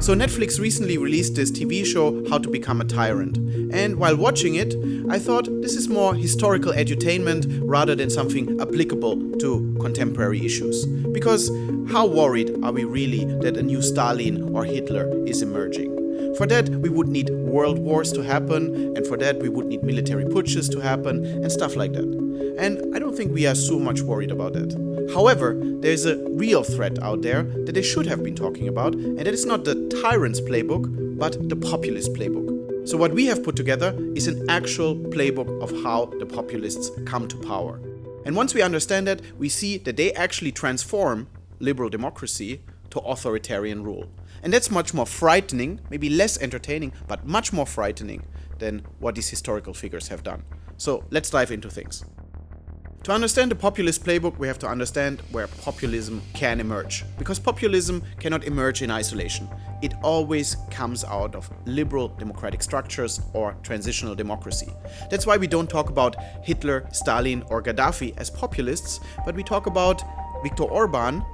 So Netflix recently released this TV show, How to Become a Tyrant. And while watching it, I thought this is more historical edutainment rather than something applicable to contemporary issues. Because how worried are we really that a new Stalin or Hitler is emerging? For that, we would need world wars to happen, and for that, we would need military putsches to happen, and stuff like that. And I don't think we are so much worried about that. However, there's a real threat out there that they should have been talking about, and that is not the tyrant's playbook, but the populist playbook. So what we have put together is an actual playbook of how the populists come to power. And once we understand that, we see that they actually transform liberal democracy to authoritarian rule. And that's much more frightening, maybe less entertaining, but much more frightening than what these historical figures have done. So let's dive into things. To understand the populist playbook, we have to understand where populism can emerge. Because populism cannot emerge in isolation. It always comes out of liberal democratic structures or transitional democracy. That's why we don't talk about Hitler, Stalin, or Gaddafi as populists, but we talk about Viktor Orban,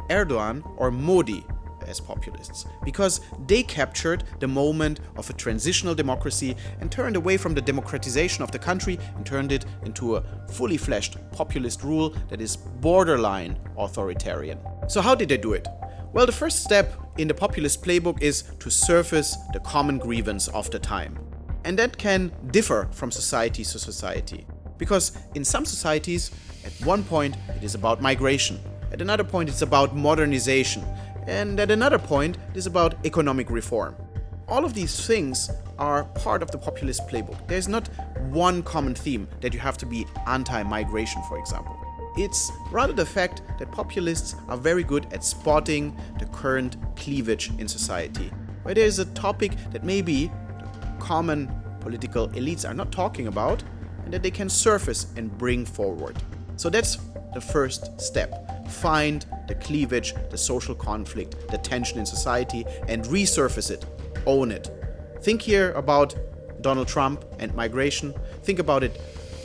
Erdogan, or Modi as populists, because they captured the moment of a transitional democracy and turned away from the democratization of the country and turned it into a fully fleshed populist rule that is borderline authoritarian. So how did they do it? Well, the first step in the populist playbook is to surface the common grievance of the time. And that can differ from society to society, because in some societies, at one point it is about migration, at another point it's about modernization, and at another point, it is about economic reform. All of these things are part of the populist playbook. There's not one common theme that you have to be anti-migration, for example. It's rather the fact that populists are very good at spotting the current cleavage in society, where there is a topic that maybe the common political elites are not talking about, and that they can surface and bring forward. So that's the first step. Find the cleavage, the social conflict, the tension in society, and resurface it. Own it. Think here about Donald Trump and migration. Think about it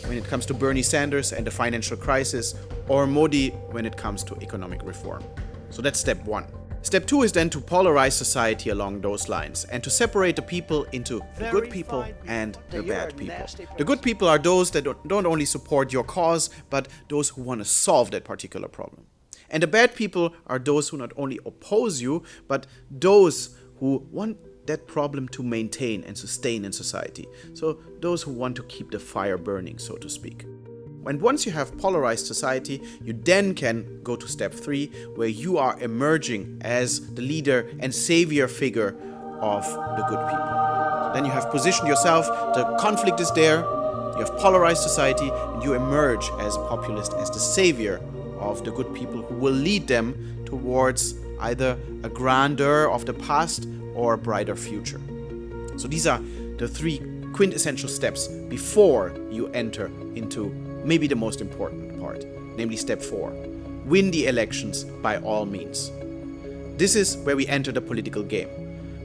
when it comes to Bernie Sanders and the financial crisis, or Modi when it comes to economic reform. So that's step one. Step two is then to polarize society along those lines and to separate the people into the good people and the bad people. The good people are those that don't only support your cause, but those who want to solve that particular problem. And the bad people are those who not only oppose you, but those who want that problem to maintain and sustain in society. So those who want to keep the fire burning, so to speak. And once you have polarized society, you then can go to step three, where you are emerging as the leader and savior figure of the good people. Then you have positioned yourself, the conflict is there, you have polarized society, and you emerge as a populist, as the savior of the good people who will lead them towards either a grandeur of the past or a brighter future. So these are the three quintessential steps before you enter into maybe the most important part, namely step 4. Win the elections by all means. This is where we enter the political game.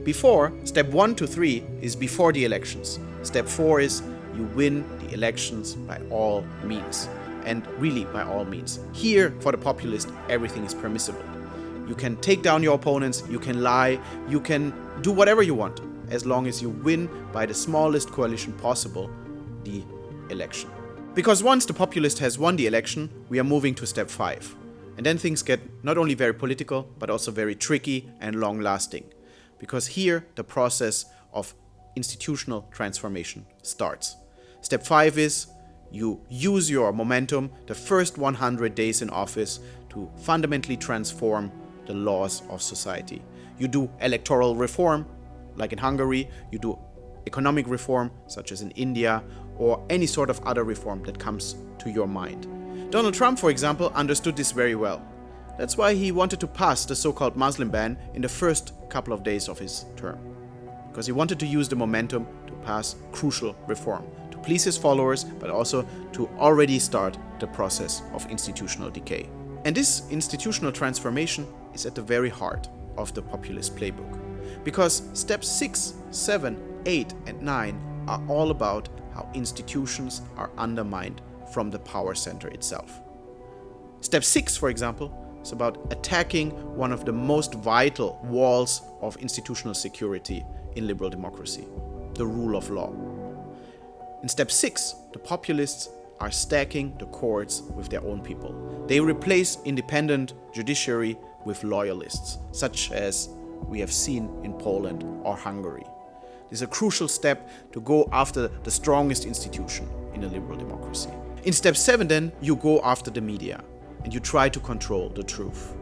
Before, step 1 to 3 is before the elections. Step 4 is you win the elections by all means. And really by all means. Here, for the populist, everything is permissible. You can take down your opponents, you can lie, you can do whatever you want, as long as you win by the smallest coalition possible, the election. Because once the populist has won the election, we are moving to step 5. And then things get not only very political, but also very tricky and long-lasting. Because here, the process of institutional transformation starts. Step 5 is you use your momentum the first 100 days in office to fundamentally transform the laws of society. You do electoral reform, like in Hungary, you do economic reform, such as in India, or any sort of other reform that comes to your mind. Donald Trump, for example, understood this very well. That's why he wanted to pass the so-called Muslim ban in the first couple of days of his term. Because he wanted to use the momentum to pass crucial reform, to please his followers, but also to already start the process of institutional decay. And this institutional transformation is at the very heart of the populist playbook. Because steps 6, 7, 8, and 9 are all about how institutions are undermined from the power center itself. Step 6, for example, It's about attacking one of the most vital walls of institutional security in liberal democracy, the rule of law. In step 6, the populists are stacking the courts with their own people. They replace independent judiciary with loyalists, such as we have seen in Poland or Hungary. This is a crucial step to go after the strongest institution in a liberal democracy. In step 7 then, you go after the media and you try to control the truth.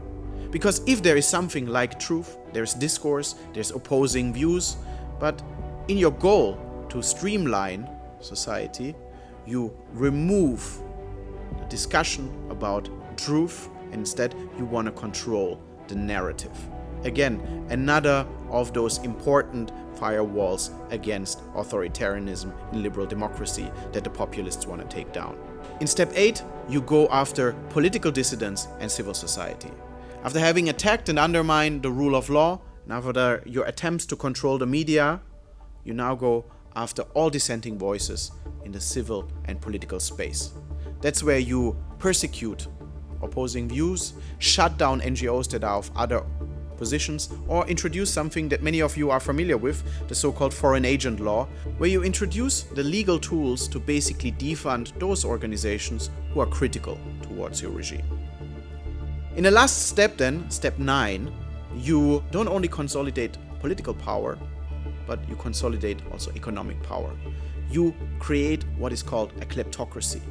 Because if there is something like truth, there's discourse, there's opposing views, but in your goal to streamline society, you remove the discussion about truth and instead you want to control the narrative. Again, another of those important firewalls against authoritarianism in liberal democracy that the populists want to take down. In step 8, you go after political dissidents and civil society. After having attacked and undermined the rule of law, and after your attempts to control the media, you now go after all dissenting voices in the civil and political space. That's where you persecute opposing views, shut down NGOs that are of other positions, or introduce something that many of you are familiar with, the so-called foreign agent law, where you introduce the legal tools to basically defund those organizations who are critical towards your regime. In the last step then, step 9, you don't only consolidate political power, but you consolidate also economic power. You create what is called a kleptocracy,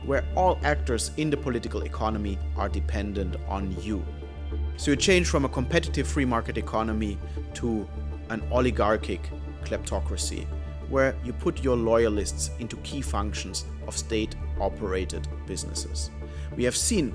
where all actors in the political economy are dependent on you. So you change from a competitive free market economy to an oligarchic kleptocracy, where you put your loyalists into key functions of state-operated businesses. We have seen,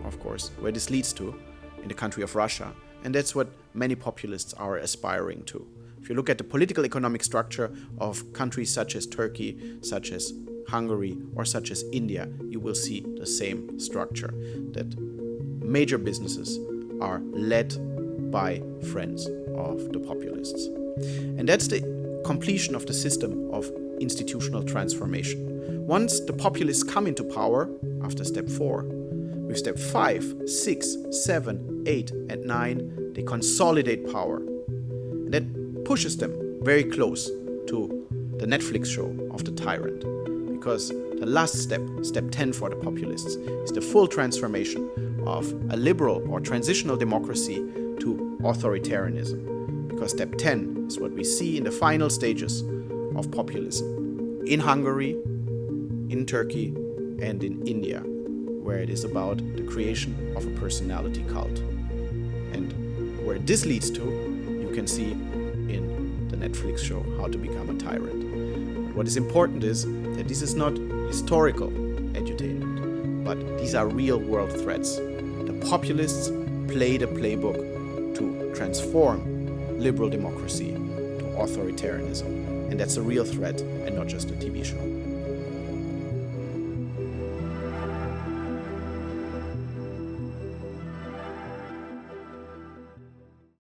of course, where this leads to in the country of Russia, and that's what many populists are aspiring to. If you look at the political economic structure of countries such as Turkey, such as Hungary, or such as India, you will see the same structure, that major businesses are led by friends of the populists. And that's the completion of the system of institutional transformation. Once the populists come into power, after step 4, with step 5, 6, 7, 8, and 9, they consolidate power. And that pushes them very close to the Netflix show of the tyrant. Because the last step, step 10 for the populists, is the full transformation of a liberal or transitional democracy to authoritarianism. Because step 10 is what we see in the final stages of populism in Hungary, in Turkey, and in India, where it is about the creation of a personality cult. And where this leads to, you can see in the Netflix show How to Become a Tyrant. What is important is that this is not historical edutainment, but these are real-world threats. The populists play the playbook to transform liberal democracy to authoritarianism, and that's a real threat and not just a TV show.